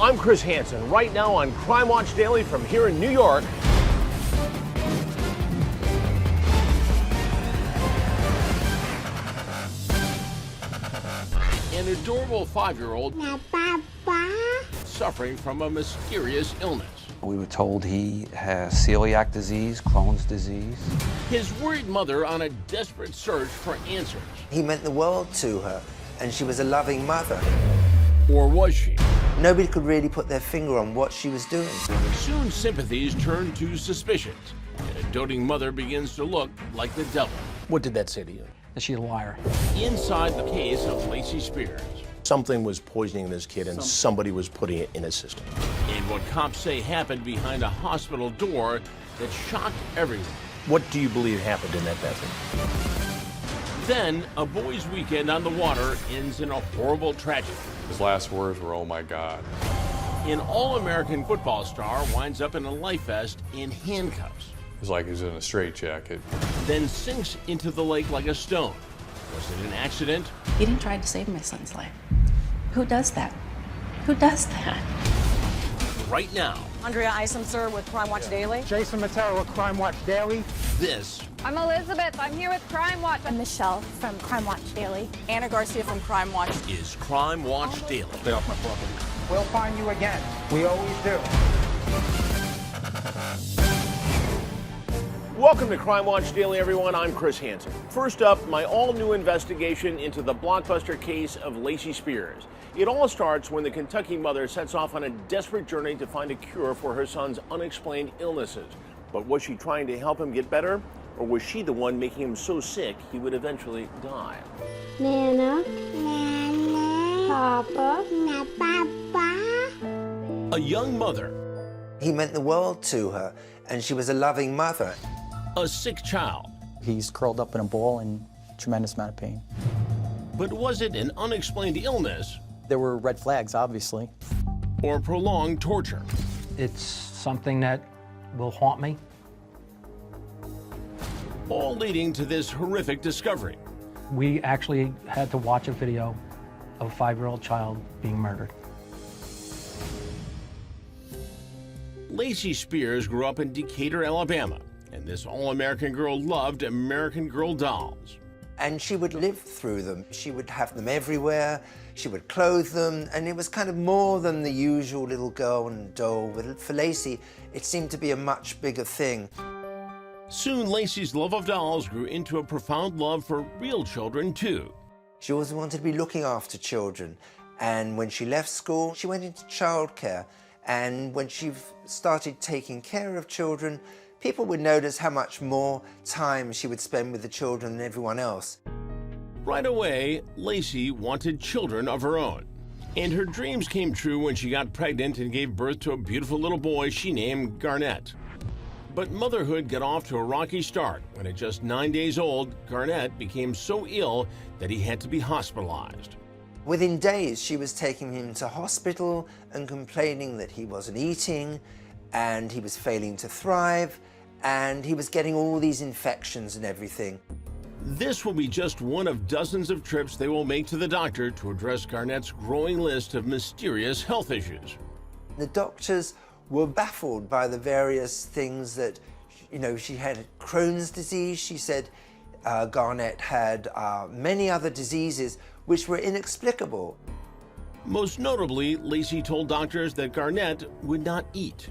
I'm Chris Hansen, right now on Crime Watch Daily from here in New York. An adorable 5-year-old suffering from a mysterious illness. We were told he has celiac disease, Crohn's disease. His worried mother on a desperate search for answers. He meant the world to her, and she was a loving mother. Or was she? Nobody could really put their finger on what she was doing. Soon sympathies turn to suspicions, and a doting mother begins to look like the devil. What did that say to you? That she's a liar. Inside the case of Lacey Spears. Something was poisoning this kid and somebody was putting it in his system. And what cops say happened behind a hospital door that shocked everyone. What do you believe happened in that bathroom? Then, a boys' weekend on the water ends in a horrible tragedy. His last words were, "Oh my God." An All-American football star winds up in a life vest in handcuffs. It was like he was in a straitjacket. Then sinks into the lake like a stone. Was it an accident? He didn't try to save my son's life. Who does that? Who does that? Right now, Andrea Isom, sir, with Crime Watch Daily. Jason Matera with Crime Watch Daily. this I'm Elizabeth. I'm here with Crime Watch. I'm Michelle from Crime Watch Daily. Anna Garcia from Crime Watch. is Crime Watch Daily. Stay off my property. We'll find you again. We always do. Welcome to Crime Watch Daily, everyone. I'm Chris Hansen. First up, my all-new investigation into the blockbuster case of Lacey Spears. It all starts when the Kentucky mother sets off on a desperate journey to find a cure for her son's unexplained illnesses. But was she trying to help him get better? Or was she the one making him so sick he would eventually die? Nana. Nana. Papa. Papa. A young mother, He meant the world to her, and she was a loving mother. a sick child. He's curled up in a ball in tremendous amount of pain. But was it an unexplained illness There were red flags, obviously. or prolonged torture? It's something that will haunt me. All leading to this horrific discovery. We actually had to watch a video of a 5-year-old child being murdered. Lacey Spears grew up in Decatur, Alabama, and this all-American girl loved American Girl dolls. And she would live through them. She would have them everywhere. She would clothe them, and it was kind of more than the usual little girl and doll. But for Lacey, it seemed to be a much bigger thing. Soon, Lacey's love of dolls grew into a profound love for real children, too. She always wanted to be looking after children. And when she left school, she went into childcare. And when she started taking care of children, people would notice how much more time she would spend with the children than everyone else. Right away, Lacey wanted children of her own. And her dreams came true when she got pregnant and gave birth to a beautiful little boy she named Garnett. But motherhood got off to a rocky start when at just 9 days old, Garnett became so ill that he had to be hospitalized. Within days, she was taking him to hospital and complaining that he wasn't eating and he was failing to thrive and he was getting all these infections and everything. This will be just one of dozens of trips they will make to the doctor to address Garnett's growing list of mysterious health issues. The doctors were baffled by the various things that, she had Crohn's disease. She said Garnett had many other diseases which were inexplicable. Most notably, Lacey told doctors that Garnett would not eat.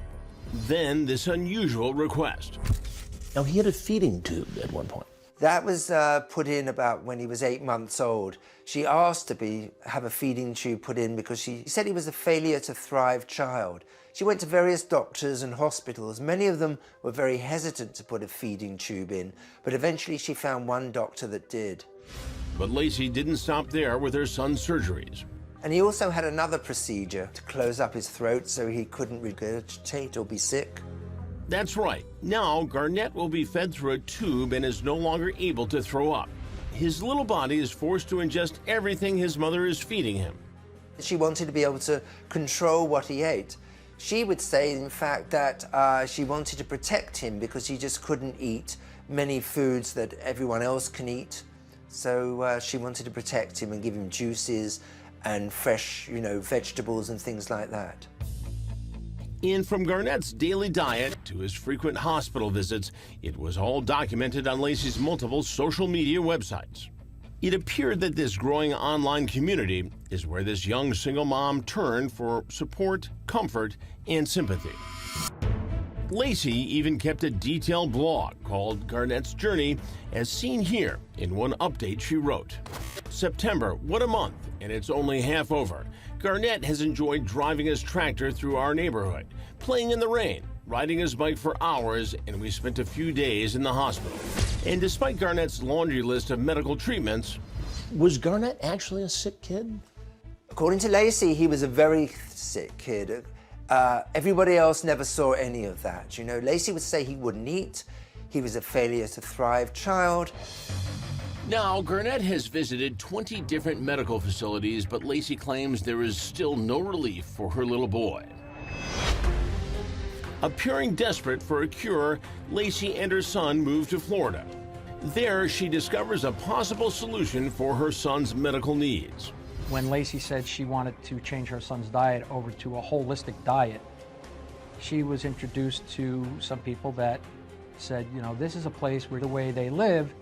Then this unusual request. Now, he had a feeding tube at one point. That was put in about when he was 8 months old. She asked to have a feeding tube put in because she said he was a failure to thrive child. She went to various doctors and hospitals. Many of them were very hesitant to put a feeding tube in, but eventually she found one doctor that did. But Lacey didn't stop there with her son's surgeries. And he also had another procedure to close up his throat so he couldn't regurgitate or be sick. That's right. Now, Garnett will be fed through a tube and is no longer able to throw up. His little body is forced to ingest everything his mother is feeding him. She wanted to be able to control what he ate. She would say, in fact, that she wanted to protect him because he just couldn't eat many foods that everyone else can eat. So she wanted to protect him and give him juices and fresh, vegetables and things like that. And from Garnett's daily diet to his frequent hospital visits, it was all documented on Lacey's multiple social media websites. It appeared that this growing online community is where this young single mom turned for support, comfort, and sympathy. Lacey even kept a detailed blog called Garnett's Journey, as seen here in one update she wrote. September, what a month, and it's only half over. Garnett has enjoyed driving his tractor through our neighborhood, playing in the rain, riding his bike for hours, and we spent a few days in the hospital. And despite Garnett's laundry list of medical treatments, Was Garnett actually a sick kid? According to Lacey, he was a very sick kid. Everybody else never saw any of that. Lacey would say he wouldn't eat. He was a failure to thrive child. now Garnett has visited 20 different medical facilities, but Lacey claims there is still no relief for her little boy. Appearing desperate for a cure, Lacey and her son move to Florida. There, she discovers a possible solution for her son's medical needs. When Lacey said she wanted to change her son's diet over to a holistic diet, she was introduced to some people that said, this is a place where the way they live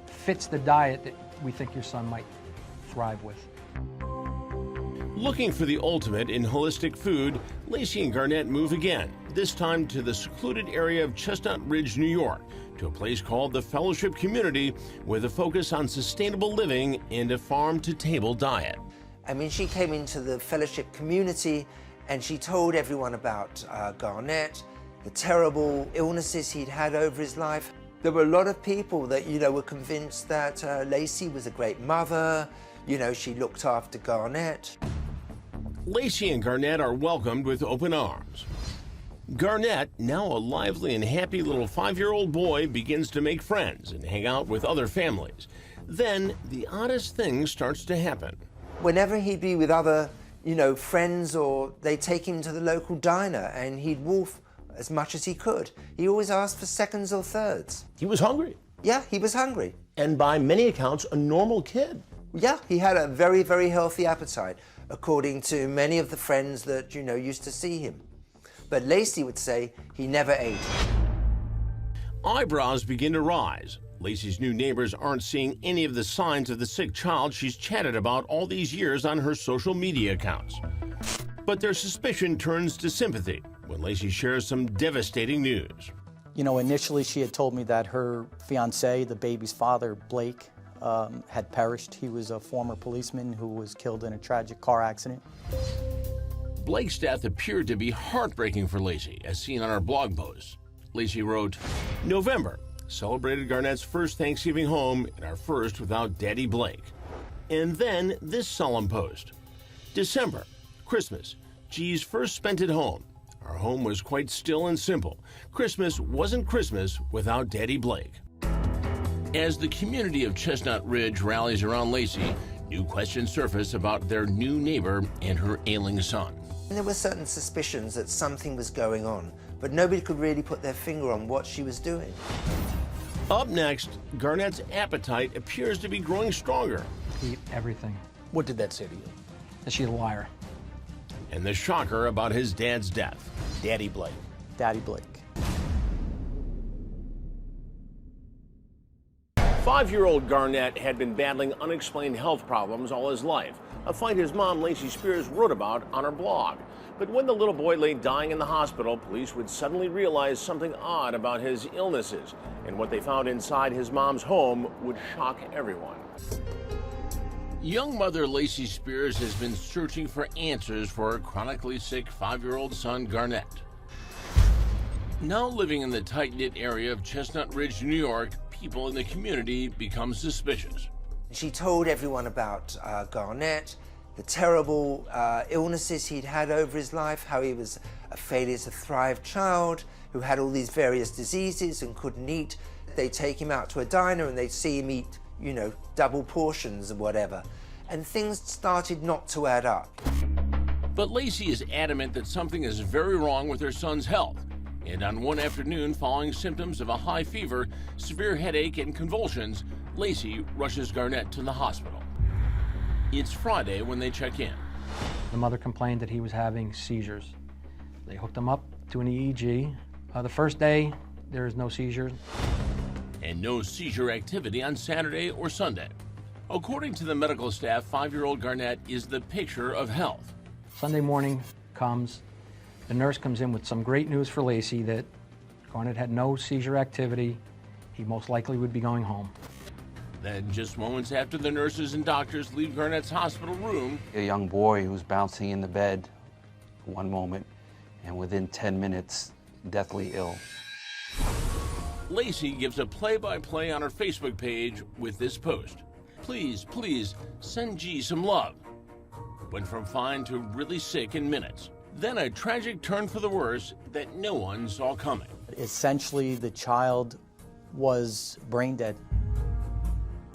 fits the diet that we think your son might thrive with. Looking for the ultimate in holistic food, Lacey and Garnett move again, this time to the secluded area of Chestnut Ridge, New York, to a place called the Fellowship Community with a focus on sustainable living and a farm-to-table diet. She came into the Fellowship Community and she told everyone about Garnett, the terrible illnesses he'd had over his life. There were a lot of people that, were convinced that Lacey was a great mother, she looked after Garnett. Lacey and Garnett are welcomed with open arms. Garnett, now a lively and happy little 5-year-old boy, begins to make friends and hang out with other families. Then the oddest thing starts to happen. Whenever he'd be with other, friends, or they'd take him to the local diner and he'd wolf as much as he could. He always asked for seconds or thirds. He was hungry. Yeah, he was hungry. And by many accounts, a normal kid. Yeah, he had a very, very healthy appetite, according to many of the friends that, used to see him. But Lacey would say he never ate. Eyebrows begin to rise. Lacey's new neighbors aren't seeing any of the signs of the sick child she's chatted about all these years on her social media accounts. But their suspicion turns to sympathy when Lacey shares some devastating news. Initially she had told me that her fiance, the baby's father, Blake, had perished. He was a former policeman who was killed in a tragic car accident. Blake's death appeared to be heartbreaking for Lacey, as seen on our blog post. Lacey wrote, November, celebrated Garnett's first Thanksgiving home and our first without Daddy Blake. And then this solemn post. December, Christmas, G's first spent at home. Our home was quite still and simple. Christmas wasn't Christmas without Daddy Blake. As the community of Chestnut Ridge rallies around Lacey, new questions surface about their new neighbor and her ailing son. And there were certain suspicions that something was going on, but nobody could really put their finger on what she was doing. Up next, Garnett's appetite appears to be growing stronger. Eat everything. What did that say to you? That she's a liar. And the shocker about his dad's death. Daddy Blake. Daddy Blake. 5-year-old Garnett had been battling unexplained health problems all his life, a fight his mom, Lacey Spears, wrote about on her blog. But when the little boy lay dying in the hospital, police would suddenly realize something odd about his illnesses, and what they found inside his mom's home would shock everyone. Young mother Lacey Spears has been searching for answers for her chronically sick 5-year-old son, Garnett. Now living in the tight-knit area of Chestnut Ridge, New York, people in the community become suspicious. She told everyone about Garnett, the terrible illnesses he'd had over his life, how he was a failure to thrive child who had all these various diseases and couldn't eat. They'd take him out to a diner and they'd see him eat, double portions or whatever. And things started not to add up. But Lacey is adamant that something is very wrong with her son's health. And on one afternoon, following symptoms of a high fever, severe headache, and convulsions, Lacey rushes Garnett to the hospital. It's Friday when they check in. The mother complained that he was having seizures. They hooked him up to an EEG. The first day, there is no seizures. And no seizure activity on Saturday or Sunday. According to the medical staff, 5-year-old Garnett is the picture of health. Sunday morning comes, the nurse comes in with some great news for Lacey that Garnett had no seizure activity. He most likely would be going home. Then, just moments after the nurses and doctors leave Garnett's hospital room, A young boy who was bouncing in the bed one moment, and within 10 minutes, deathly ill. Lacey gives a play-by-play on her Facebook page with this post. Please, please, send G some love. Went from fine to really sick in minutes. Then a tragic turn for the worse that no one saw coming. Essentially, the child was brain dead.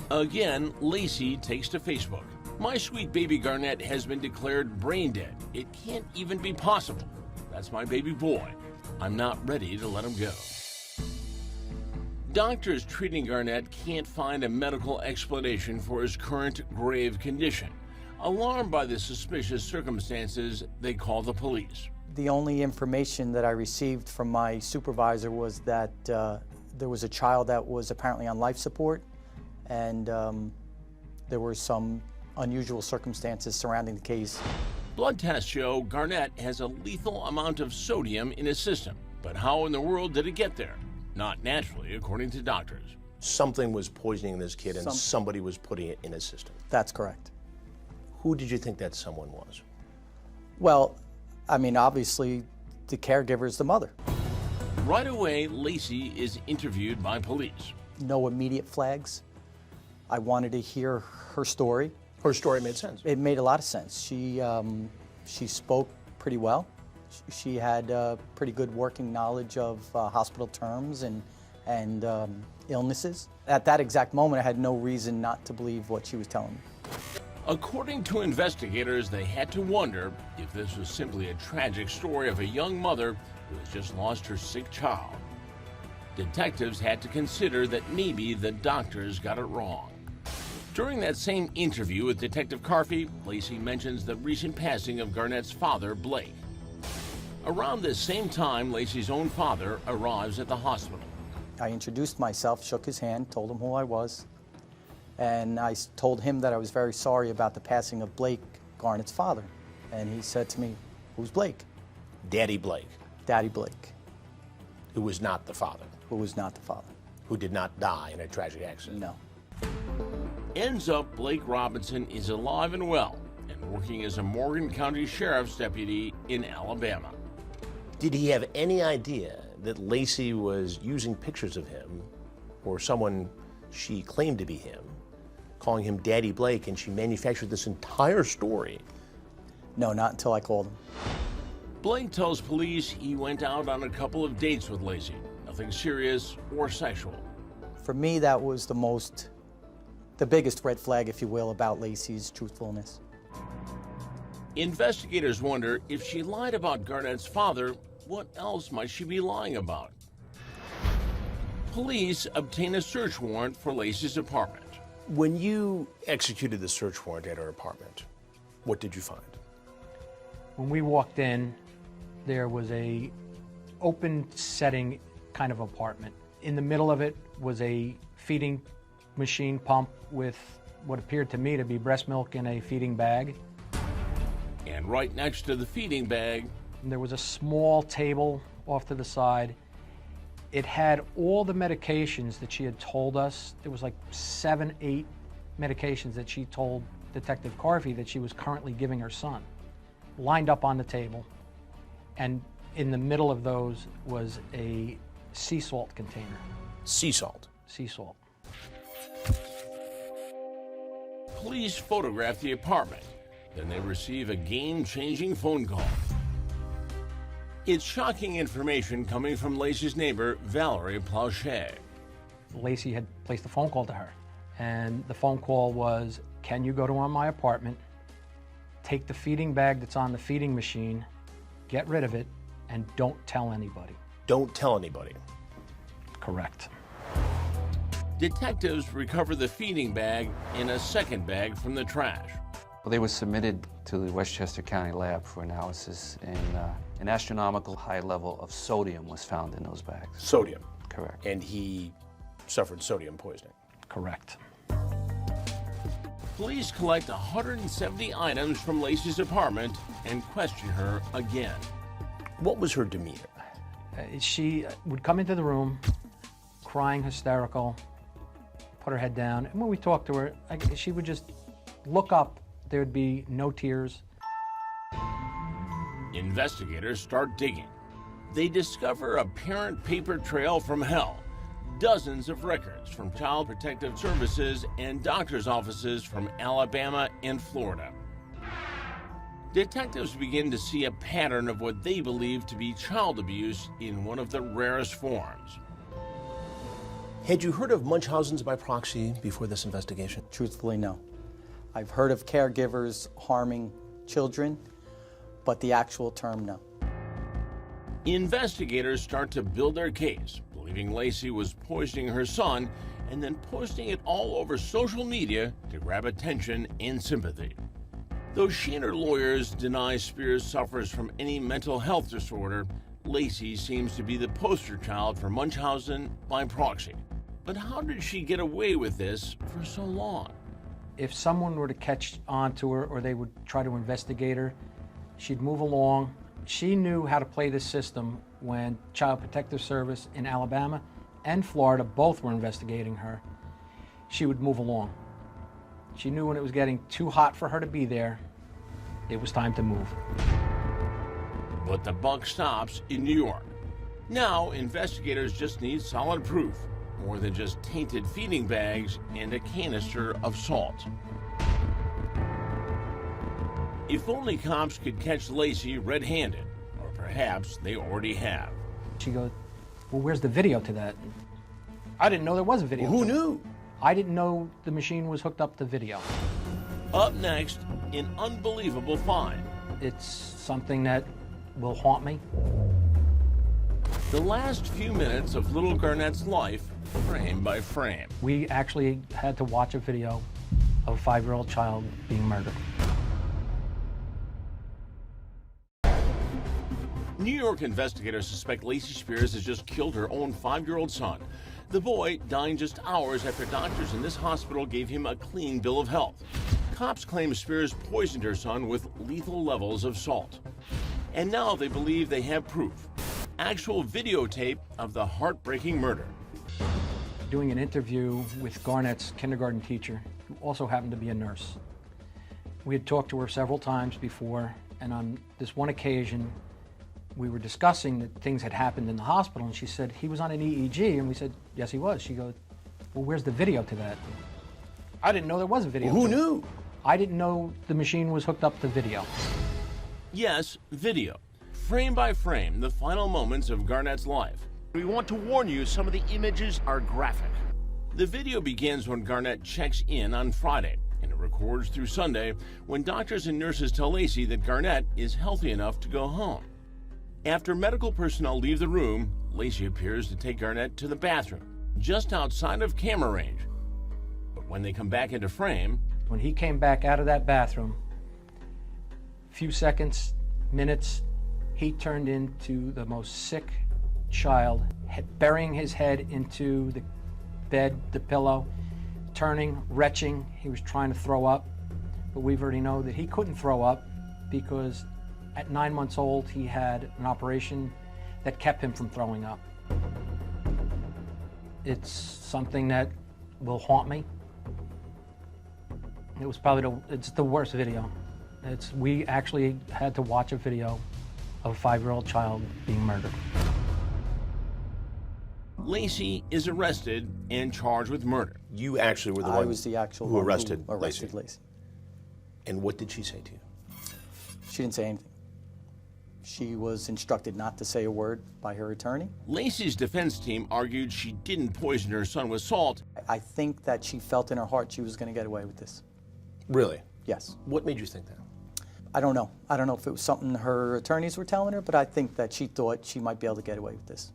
Again, Lacey takes to Facebook. My sweet baby Garnett has been declared brain dead. It can't even be possible. That's my baby boy. I'm not ready to let him go. Doctors treating Garnett can't find a medical explanation for his current grave condition. Alarmed by the suspicious circumstances, they call the police. The only information that I received from my supervisor was that there was a child that was apparently on life support, and there were some unusual circumstances surrounding the case. Blood tests show Garnett has a lethal amount of sodium in his system. But how in the world did it get there? Not naturally, according to doctors. Something was poisoning this kid and somebody was putting it in his system. That's correct. Who did you think that someone was? Well, I mean, obviously, the caregiver is the mother. Right away, Lacey is interviewed by police. No immediate flags. I wanted to hear her story. Her story made sense. It made a lot of sense. She spoke pretty well. She had pretty good working knowledge of hospital terms and illnesses. At that exact moment, I had no reason not to believe what she was telling me. According to investigators, they had to wonder if this was simply a tragic story of a young mother who has just lost her sick child. Detectives had to consider that maybe the doctors got it wrong. During that same interview with Detective Carfey, Lacey mentions the recent passing of Garnett's father, Blake. Around this same time, Lacey's own father arrives at the hospital. I introduced myself, shook his hand, told him who I was, and I told him that I was very sorry about the passing of Blake, Garnett's father. And he said to me, "Who's Blake?" Daddy Blake. Daddy Blake. Who was not the father. Who was not the father. Who did not die in a tragic accident. No. Ends up, Blake Robinson is alive and well and working as a Morgan County Sheriff's deputy in Alabama. Did he have any idea that Lacey was using pictures of him, or someone she claimed to be him, calling him Daddy Blake, and she manufactured this entire story? No, not until I called him. Blake tells police he went out on a couple of dates with Lacey. Nothing serious or sexual. For me, that was the biggest red flag, if you will, about Lacey's truthfulness. Investigators wonder if she lied about Garnett's father, what else might she be lying about? Police obtain a search warrant for Lacey's apartment. When you executed the search warrant at her apartment, what did you find? When we walked in, there was a open setting kind of apartment. In the middle of it was a feeding machine pump with what appeared to me to be breast milk in a feeding bag. And right next to the feeding bag, there was a small table off to the side. It had all the medications that she had told us. There was like 7, 8 medications that she told Detective Carfey that she was currently giving her son, lined up on the table. And in the middle of those was a sea salt container. Sea salt? Sea salt. police photograph the apartment. Then they receive a game-changing phone call. It's shocking information coming from Lacey's neighbor, Valerie Plauchet. Lacey had placed a phone call to her, and the phone call was, can you go to my apartment, take the feeding bag that's on the feeding machine, get rid of it, and don't tell anybody. Don't tell anybody. Correct. Detectives recover the feeding bag in a second bag from the trash. Well, they were submitted to the Westchester County lab for analysis, and an astronomical high level of sodium was found in those bags. Sodium. Correct. And he suffered sodium poisoning. Correct. Police collect 170 items from Lacey's apartment and question her again. What was her demeanor? She would come into the room, crying, hysterical, put her head down. And when we talked to her, she would just look up. There would be no tears. Investigators start digging. They discover a parent paper trail from hell. Dozens of records from Child Protective Services and doctors' offices from Alabama and Florida. Detectives begin to see a pattern of what they believe to be child abuse in one of the rarest forms. Had you heard of Munchausen's by proxy before this investigation? Truthfully, no. I've heard of caregivers harming children, but the actual term, no. Investigators start to build their case, believing Lacey was poisoning her son and then posting it all over social media to grab attention and sympathy. Though she and her lawyers deny Spears suffers from any mental health disorder, Lacey seems to be the poster child for Munchausen by proxy. But how did she get away with this for so long? If someone were to catch on to her or they would try to investigate her, she'd move along. She knew how to play this system when Child Protective Service in Alabama and Florida both were investigating her. She would move along. She knew when it was getting too hot for her to be there, it was time to move. But the buck stops in New York. Now, investigators just need solid proof, more than just tainted feeding bags and a canister of salt. If only cops could catch Lacey red-handed, or perhaps they already have. She goes, well, where's the video to that? I didn't know there was a video. Who knew? I didn't know the machine was hooked up to video. Up next, an unbelievable find. It's something that will haunt me. The last few minutes of little Garnett's life, frame by frame. We actually had to watch a video of a 5-year-old child being murdered. New York investigators suspect Lacey Spears has just killed her own 5-year-old son. The boy dying just hours after doctors in this hospital gave him a clean bill of health. Cops claim Spears poisoned her son with lethal levels of salt. And now they believe they have proof. Actual videotape of the heartbreaking murder. Doing an interview with Garnett's kindergarten teacher, who also happened to be a nurse. We had talked to her several times before, and on this one occasion, we were discussing that things had happened in the hospital, and she said, he was on an EEG, and we said, yes, he was. She goes, well, where's the video to that? I didn't know there was a video. Who knew? I didn't know the machine was hooked up to video. Yes, video. Frame by frame, the final moments of Garnett's life. We want to warn you, some of the images are graphic. The video begins when Garnett checks in on Friday, and it records through Sunday when doctors and nurses tell Lacey that Garnett is healthy enough to go home. After medical personnel leave the room, Lacey appears to take Garnett to the bathroom, just outside of camera range. But when they come back into frame... When he came back out of that bathroom, a few seconds, minutes, he turned into the most sick child, burying his head into the bed, the pillow, turning, retching. He was trying to throw up, but we've already know that he couldn't throw up because at 9 months old, he had an operation that kept him from throwing up. It's something that will haunt me. It was probably it's the worst video. We actually had to watch a video of a 5-year-old child being murdered. Lacey is arrested and charged with murder. You actually were the one I was the actual who one arrested Lacey. And what did she say to you? She didn't say anything. She was instructed not to say a word by her attorney. Lacey's defense team argued she didn't poison her son with salt. I think that she felt in her heart she was going to get away with this. Really? Yes. What made you think that? I don't know. I don't know if it was something her attorneys were telling her, but I think that she thought she might be able to get away with this.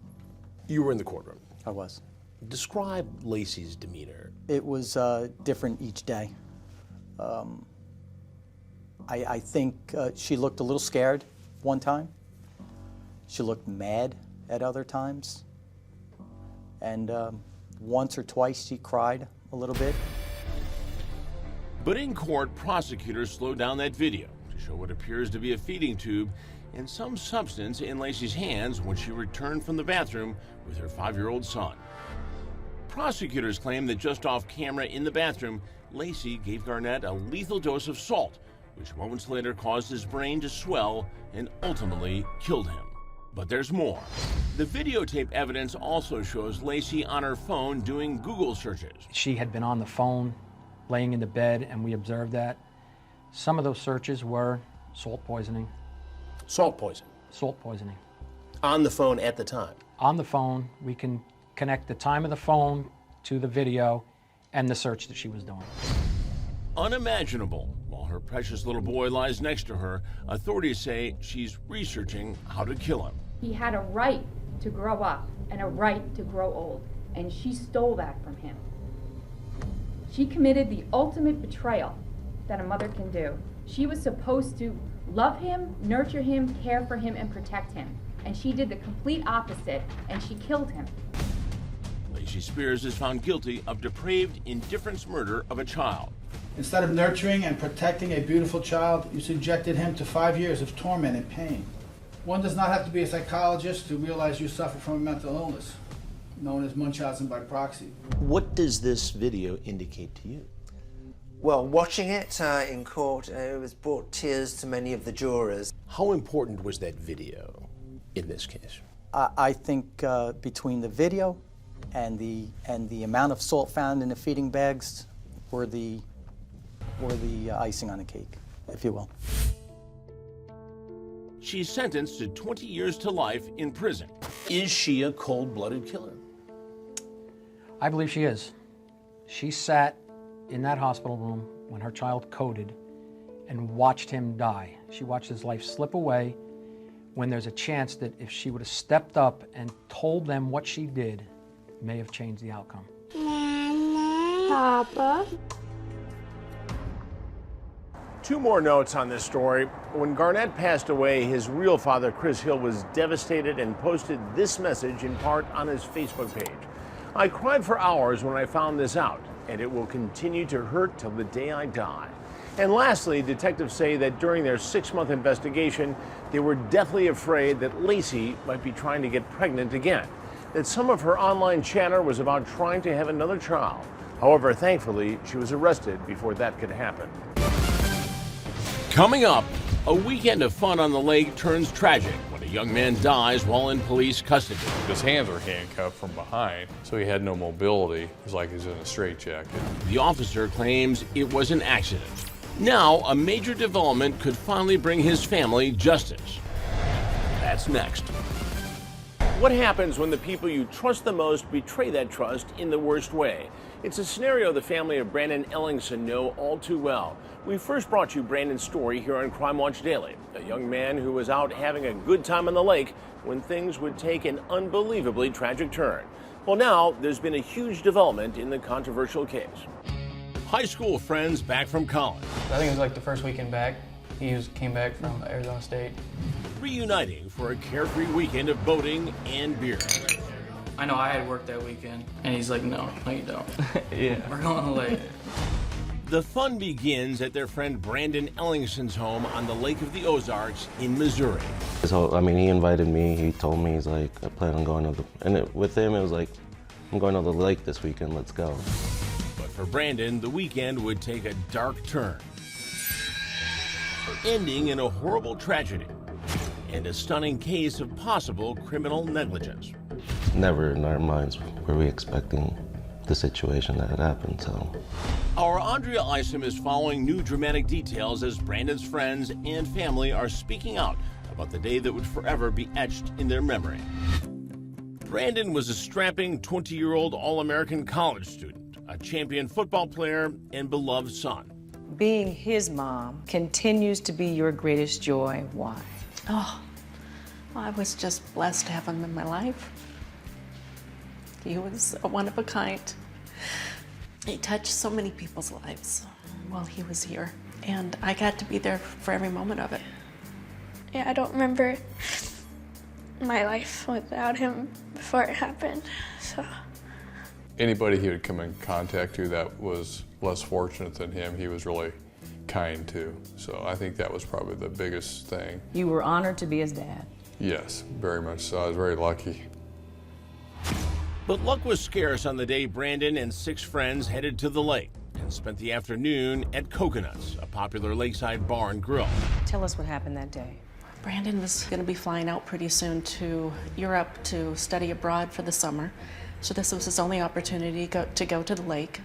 You were in the courtroom. I was. Describe Lacey's demeanor. It was different each day. I think she looked a little scared one time. She looked mad at other times. And once or twice she cried a little bit. But in court, prosecutors slowed down that video to show what appears to be a feeding tube and some substance in Lacey's hands when she returned from the bathroom with her 5-year-old son. Prosecutors claim that just off camera in the bathroom, Lacey gave Garnett a lethal dose of salt, which moments later caused his brain to swell and ultimately killed him. But there's more. The videotape evidence also shows Lacey on her phone doing Google searches. She had been on the phone, laying in the bed, and we observed that. Some of those searches were salt poisoning. Salt poisoning? Salt poisoning. On the phone at the time? On the phone, we can connect the time of the phone to the video and the search that she was doing. Unimaginable. While her precious little boy lies next to her, authorities say she's researching how to kill him. He had a right to grow up and a right to grow old, and she stole that from him. She committed the ultimate betrayal that a mother can do. She was supposed to love him, nurture him, care for him, and protect him. And she did the complete opposite, and she killed him. Lacey Spears is found guilty of depraved indifference murder of a child. Instead of nurturing and protecting a beautiful child, you subjected him to 5 years of torment and pain. One does not have to be a psychologist to realize you suffer from a mental illness, known as Munchausen by proxy. What does this video indicate to you? Well, watching it in court, it was brought tears to many of the jurors. How important was that video in this case? I think between the video and the amount of salt found in the feeding bags were the icing on the cake, if you will. She's sentenced to 20 years to life in prison. Is she a cold-blooded killer? I believe she is. She sat in that hospital room when her child coded and watched him die. She watched his life slip away when there's a chance that if she would have stepped up and told them what she did, it may have changed the outcome. Mama, Papa. 2 more notes on this story. When Garnett passed away, his real father, Chris Hill, was devastated and posted this message in part on his Facebook page. I cried for hours when I found this out, and it will continue to hurt till the day I die. And lastly, detectives say that during their 6-month investigation, they were deathly afraid that Lacey might be trying to get pregnant again, that some of her online chatter was about trying to have another child. However, thankfully, she was arrested before that could happen. Coming up, a weekend of fun on the lake turns tragic when a young man dies while in police custody. His hands were handcuffed from behind, so he had no mobility. It was like he was in a straitjacket. The officer claims it was an accident. Now, a major development could finally bring his family justice. That's next. What happens when the people you trust the most betray that trust in the worst way? It's a scenario the family of Brandon Ellingson know all too well. We first brought you Brandon's story here on Crime Watch Daily, a young man who was out having a good time on the lake when things would take an unbelievably tragic turn. Well, now there's been a huge development in the controversial case. High school friends back from college. I think it was like the first weekend back. He came back from Arizona State. Reuniting for a carefree weekend of boating and beer. I know I had work that weekend, and he's like, no, you don't. Yeah. We're going on the lake. The fun begins at their friend Brandon Ellingson's home on the Lake of the Ozarks in Missouri. So, I mean, he invited me, he told me, he's like, I plan on going to with him, it was like, I'm going to the lake this weekend, let's go. But for Brandon, the weekend would take a dark turn, ending in a horrible tragedy and a stunning case of possible criminal negligence. Never in our minds were we expecting the situation that had happened, so. Our Andrea Isom is following new dramatic details as Brandon's friends and family are speaking out about the day that would forever be etched in their memory. Brandon was a strapping 20-year-old All-American college student, a champion football player, and beloved son. Being his mom continues to be your greatest joy. Why? Oh, I was just blessed to have him in my life. He was a one of a kind. He touched so many people's lives while he was here. And I got to be there for every moment of it. Yeah, I don't remember my life without him before it happened, so. Anybody he would come in contact to that was less fortunate than him, he was really kind to. So I think that was probably the biggest thing. You were honored to be his dad. Yes, very much so. I was very lucky. But luck was scarce on the day Brandon and 6 friends headed to the lake and spent the afternoon at Coconuts, a popular lakeside bar and grill. Tell us what happened that day. Brandon was going to be flying out pretty soon to Europe to study abroad for the summer. So this was his only opportunity to go to the lake.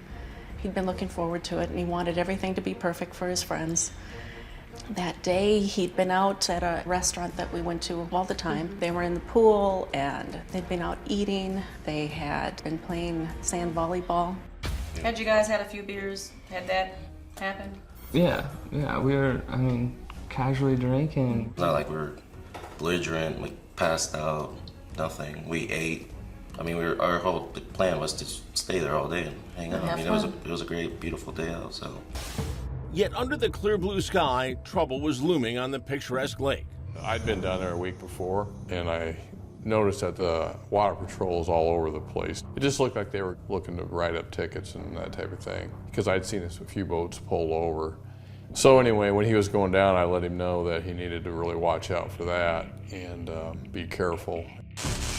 He'd been looking forward to it, and he wanted everything to be perfect for his friends. That day, he'd been out at a restaurant that we went to all the time. They were in the pool, and they'd been out eating. They had been playing sand volleyball. Had you guys had a few beers? Had that happened? Yeah, we were, casually drinking. It's not like we were belligerent, like passed out, nothing. We ate. Our whole plan was to stay there all day and hang out. It was a great, beautiful day out, so. Yet under the clear blue sky, trouble was looming on the picturesque lake. I'd been down there a week before, and I noticed that the water patrol was all over the place. It just looked like they were looking to write up tickets and that type of thing, because I'd seen a few boats pull over. So anyway, when he was going down, I let him know that he needed to really watch out for that and be careful.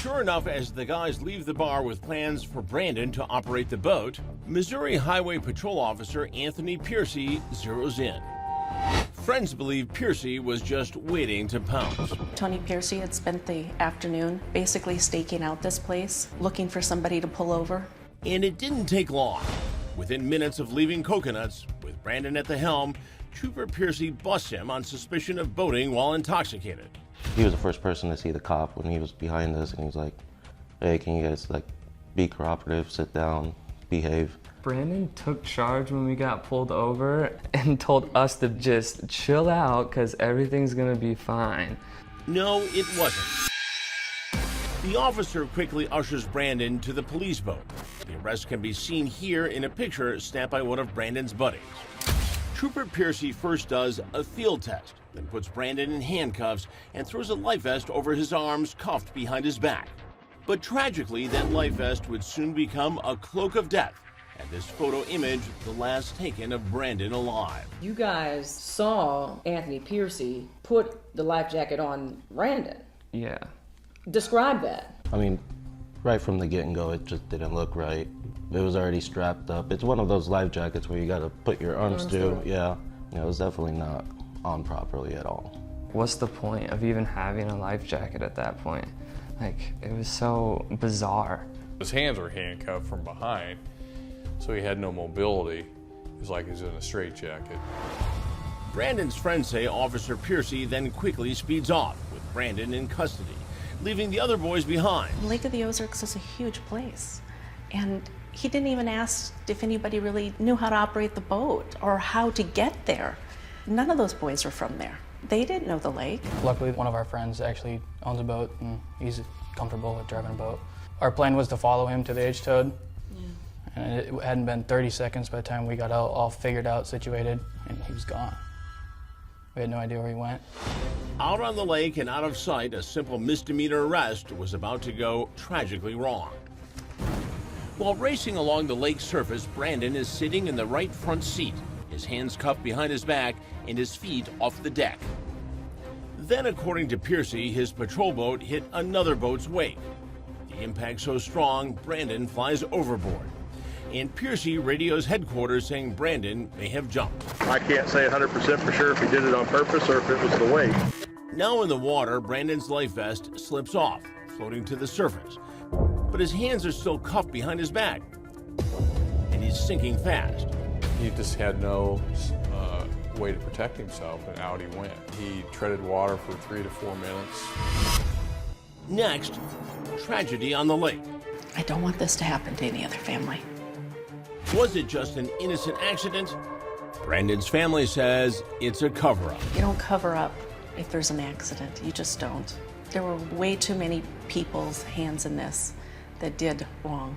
Sure enough, as the guys leave the bar with plans for Brandon to operate the boat, Missouri Highway Patrol Officer Anthony Piercy zeroes in. Friends believe Piercy was just waiting to pounce. Tony Piercy had spent the afternoon basically staking out this place, looking for somebody to pull over. And it didn't take long. Within minutes of leaving Coconuts, with Brandon at the helm, Trooper Piercy busts him on suspicion of boating while intoxicated. He was the first person to see the cop when he was behind us, and he was like, hey, can you guys be cooperative, sit down, behave? Brandon took charge when we got pulled over and told us to just chill out because everything's gonna be fine. No, it wasn't. The officer quickly ushers Brandon to the police boat. The arrest can be seen here in a picture snapped by one of Brandon's buddies. Trooper Piercy first does a field test, then puts Brandon in handcuffs and throws a life vest over his arms, cuffed behind his back. But tragically, that life vest would soon become a cloak of death, and this photo image, the last taken of Brandon alive. You guys saw Anthony Piercy put the life jacket on Brandon. Yeah. Describe that. Right from the get-go, it just didn't look right. It was already strapped up. It's one of those life jackets where you gotta put your arms through. Yeah, it was definitely not on properly at all. What's the point of even having a life jacket at that point? It was so bizarre. His hands were handcuffed from behind, so he had no mobility. It was like he was in a straitjacket. Brandon's friends say Officer Piercy then quickly speeds off, with Brandon in custody, leaving the other boys behind. Lake of the Ozarks is a huge place, and he didn't even ask if anybody really knew how to operate the boat or how to get there. None of those boys were from there. They didn't know the lake. Luckily, one of our friends actually owns a boat, and he's comfortable with driving a boat. Our plan was to follow him to the H-Toad, and it hadn't been 30 seconds by the time we got all figured out, situated, and he was gone. We had no idea where he went. Out on the lake and out of sight, a simple misdemeanor arrest was about to go tragically wrong. While racing along the lake surface, Brandon is sitting in the right front seat, his hands cuffed behind his back and his feet off the deck. Then, according to Piercy, his patrol boat hit another boat's wake. The impact so strong, Brandon flies overboard. And Piercy radios headquarters saying Brandon may have jumped. I can't say 100% for sure if he did it on purpose or if it was the wake. Now in the water, Brandon's life vest slips off, floating to the surface. But his hands are still cuffed behind his back, and he's sinking fast. He just had no way to protect himself, and out he went. He treaded water for 3 to 4 minutes. Next, tragedy on the lake. I don't want this to happen to any other family. Was it just an innocent accident? Brandon's family says it's a cover-up. You don't cover up if there's an accident. You just don't. There were way too many people's hands in this that did wrong.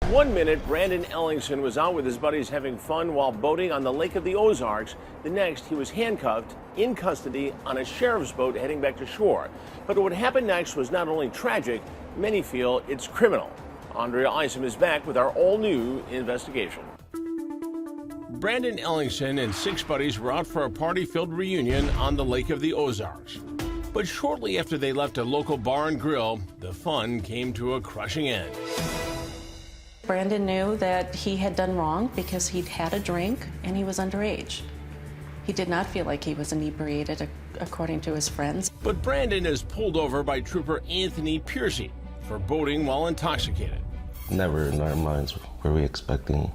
1 minute, Brandon Ellingson was out with his buddies having fun while boating on the Lake of the Ozarks. The next, he was handcuffed, in custody, on a sheriff's boat heading back to shore. But what happened next was not only tragic, many feel it's criminal. Andrea Isom is back with our all-new investigation. Brandon Ellingson and 6 buddies were out for a party-filled reunion on the Lake of the Ozarks. But shortly after they left a local bar and grill, the fun came to a crushing end. Brandon knew that he had done wrong because he'd had a drink and he was underage. He did not feel like he was inebriated, according to his friends. But Brandon is pulled over by Trooper Anthony Piercy for boating while intoxicated. Never in our minds were we expecting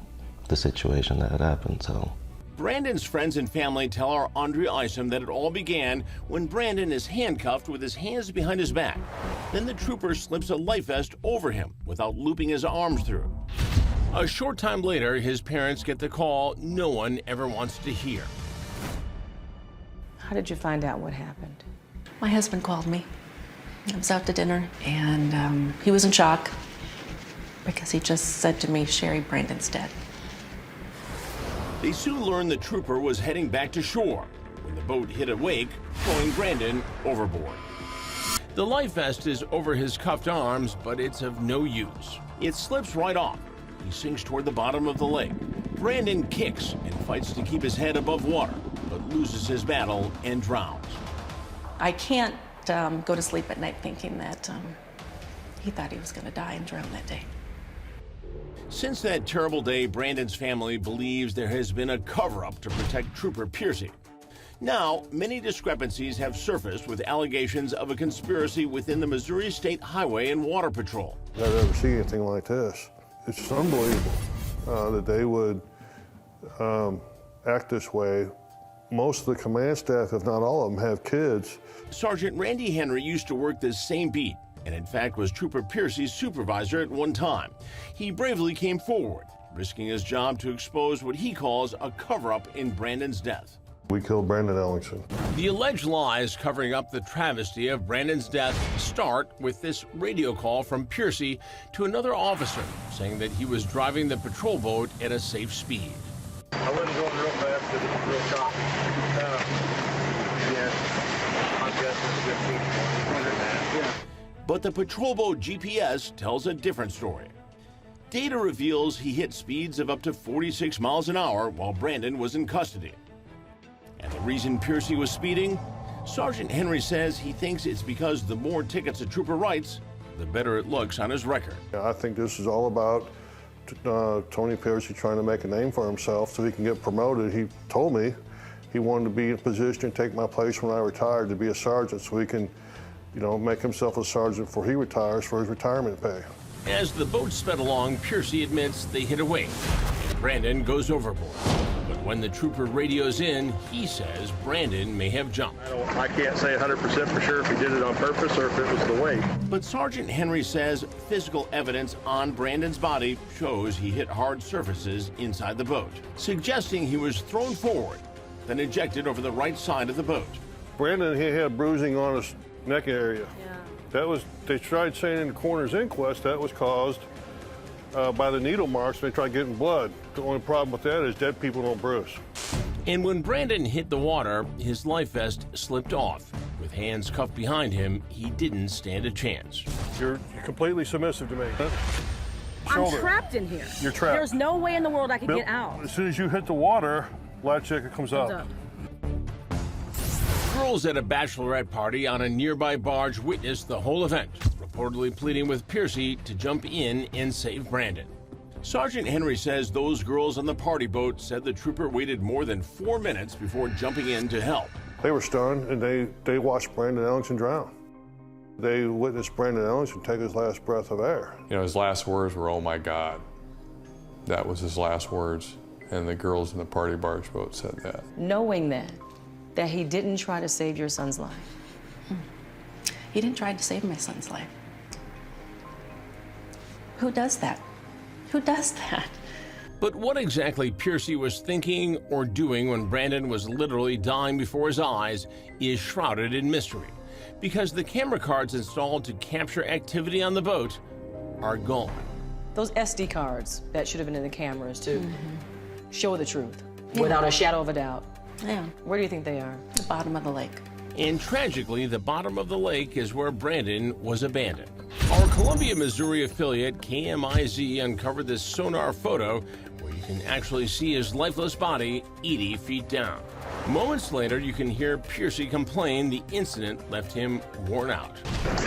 the situation that had happened, so. Brandon's friends and family tell our Andrea Isom that it all began when Brandon is handcuffed with his hands behind his back. Then the trooper slips a life vest over him without looping his arms through. A short time later, his parents get the call no one ever wants to hear. How did you find out what happened? My husband called me. I was out to dinner, and he was in shock because he just said to me, "Sherry, Brandon's dead." They soon learned the trooper was heading back to shore when the boat hit a wake, throwing Brandon overboard. The life vest is over his cuffed arms, but it's of no use. It slips right off. He sinks toward the bottom of the lake. Brandon kicks and fights to keep his head above water, but loses his battle and drowns. I can't go to sleep at night thinking that he thought he was going to die and drown that day. Since that terrible day, Brandon's family believes there has been a cover-up to protect Trooper Piercy. Now, many discrepancies have surfaced with allegations of a conspiracy within the Missouri State Highway and Water Patrol. I've never seen anything like this. It's just unbelievable that they would act this way. Most of the command staff, if not all of them, have kids. Sergeant Randy Henry used to work this same beat, and in fact was Trooper Piercy's supervisor at one time. He bravely came forward, risking his job to expose what he calls a cover-up in Brandon's death. We killed Brandon Ellingson. The alleged lies covering up the travesty of Brandon's death start with this radio call from Piercy to another officer saying that he was driving the patrol boat at a safe speed. I wasn't going real fast because it was real choppy. I'm guessing 15, 20, But the patrol boat GPS tells a different story. Data reveals he hit speeds of up to 46 miles an hour while Brandon was in custody. And the reason Piercy was speeding? Sergeant Henry says he thinks it's because the more tickets a trooper writes, the better it looks on his record. I think this is all about Tony Piercy trying to make a name for himself so he can get promoted. He told me he wanted to be in a position to take my place when I retired to be a sergeant so he can, make himself a sergeant before he retires for his retirement pay. As the boat sped along, Piercy admits they hit a wake, and Brandon goes overboard. But when the trooper radios in, he says Brandon may have jumped. I can't say 100% for sure if he did it on purpose or if it was the wake. But Sergeant Henry says physical evidence on Brandon's body shows he hit hard surfaces inside the boat, suggesting he was thrown forward, then ejected over the right side of the boat. Brandon, he had bruising on his neck area. They tried saying in the coroner's inquest that was caused by the needle marks. They tried getting blood. The only problem with that is dead people don't bruise. And when Brandon hit the water, his life vest slipped off. With hands cuffed behind him, he didn't stand a chance. You're completely submissive to me. I'm trapped in here. You're trapped. There's no way in the world I can get out. As soon as you hit the water, life jacket comes up. Girls at a bachelorette party on a nearby barge witnessed the whole event, reportedly pleading with Piercy to jump in and save Brandon. Sergeant Henry says those girls on the party boat said the trooper waited more than 4 minutes before jumping in to help. They were stunned, and they watched Brandon Ellingson drown. They witnessed Brandon Ellingson take his last breath of air. His last words were, "Oh my God." That was his last words, and the girls in the party barge boat said that. Knowing that he didn't try to save your son's life. He didn't try to save my son's life. Who does that? Who does that? But what exactly Piercy was thinking or doing when Brandon was literally dying before his eyes is shrouded in mystery, because the camera cards installed to capture activity on the boat are gone. those SD cards that should have been in the cameras to show the truth without a shadow of a doubt. Yeah. Where do you think they are? The bottom of the lake. And tragically, the bottom of the lake is where Brandon was abandoned. Our Columbia, Missouri affiliate, KMIZ, uncovered this sonar photo where you can actually see his lifeless body 80 feet down. Moments later, you can hear Piercy complain the incident left him worn out.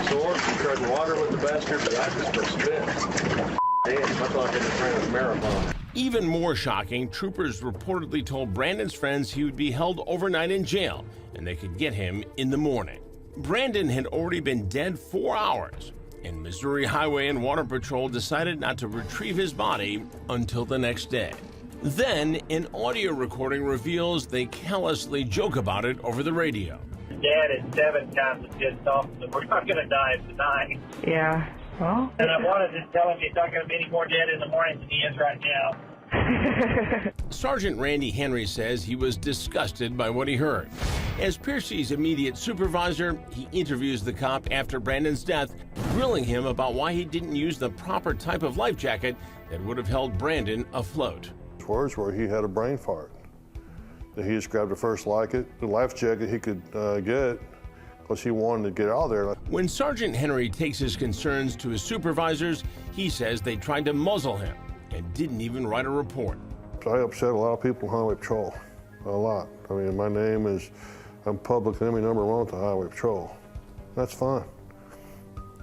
Sore, treading water with the bastard, but I just was spent. Damn, I thought I just ran a marathon. Even more shocking, troopers reportedly told Brandon's friends he would be held overnight in jail and they could get him in the morning. Brandon had already been dead 4 hours, and Missouri Highway and Water Patrol decided not to retrieve his body until the next day. Then, an audio recording reveals they callously joke about it over the radio. Dad is 7 times as pissed off that we're not going to die tonight. Yeah, well. And I wanted to tell him he's not going to be any more dead in the morning than he is right now. Sergeant Randy Henry says he was disgusted by what he heard. As Piercy's immediate supervisor, he interviews the cop after Brandon's death, grilling him about why he didn't use the proper type of life jacket that would have held Brandon afloat. His words were he had a brain fart, that he just grabbed the first the life jacket he could get, because he wanted to get out of there. When Sergeant Henry takes his concerns to his supervisors, he says they tried to muzzle him and didn't even write a report. I upset a lot of people in Highway Patrol, a lot. I mean, my name is, I'm public enemy #1 with the Highway Patrol. That's fine.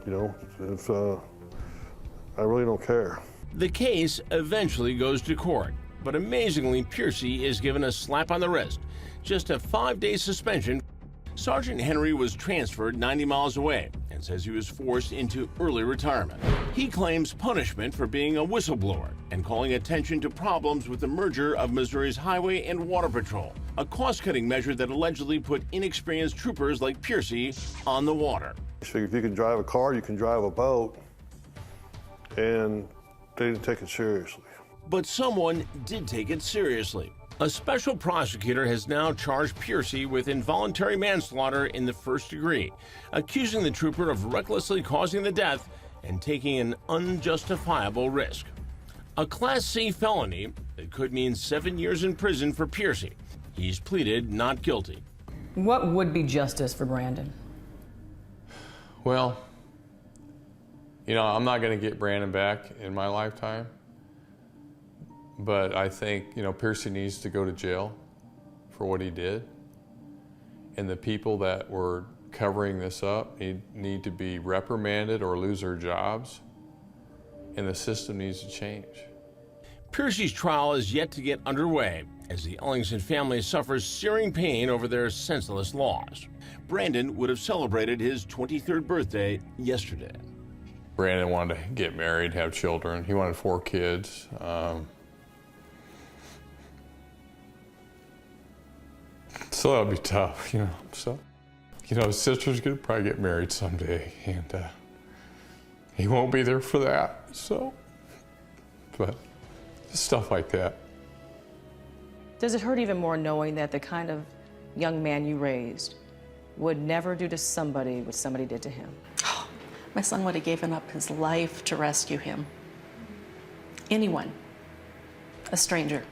You know, if I really don't care. The case eventually goes to court, but amazingly, Piercy is given a slap on the wrist, just a 5-day suspension. Sergeant Henry was transferred 90 miles away and says he was forced into early retirement. He claims punishment for being a whistleblower and calling attention to problems with the merger of Missouri's Highway and Water Patrol, a cost-cutting measure that allegedly put inexperienced troopers like Piercy on the water. So if you can drive a car, you can drive a boat, and they didn't take it seriously. But someone did take it seriously. A special prosecutor has now charged Piercy with involuntary manslaughter in the first degree, accusing the trooper of recklessly causing the death and taking an unjustifiable risk. A Class C felony that could mean 7 years in prison for Piercy. He's pleaded not guilty. What would be justice for Brandon? Well, you know, I'm not going to get Brandon back in my lifetime. But I think, you know, Piercy needs to go to jail for what he did. And the people that were covering this up need to be reprimanded or lose their jobs. And the system needs to change. Piercy's trial is yet to get underway as the Ellingson family suffers searing pain over their senseless loss. Brandon would have celebrated his 23rd birthday yesterday. Brandon wanted to get married, have children. He wanted 4 kids. So that would be tough, you know. So, you know, his sister's gonna probably get married someday, and he won't be there for that. So, but stuff like that. Does it hurt even more knowing that the kind of young man you raised would never do to somebody what somebody did to him? My son would have given up his life to rescue him. Anyone. A stranger.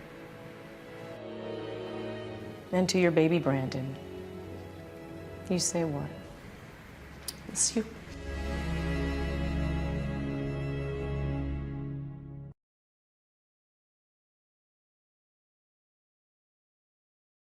And to your baby Brandon, you say what? Miss you.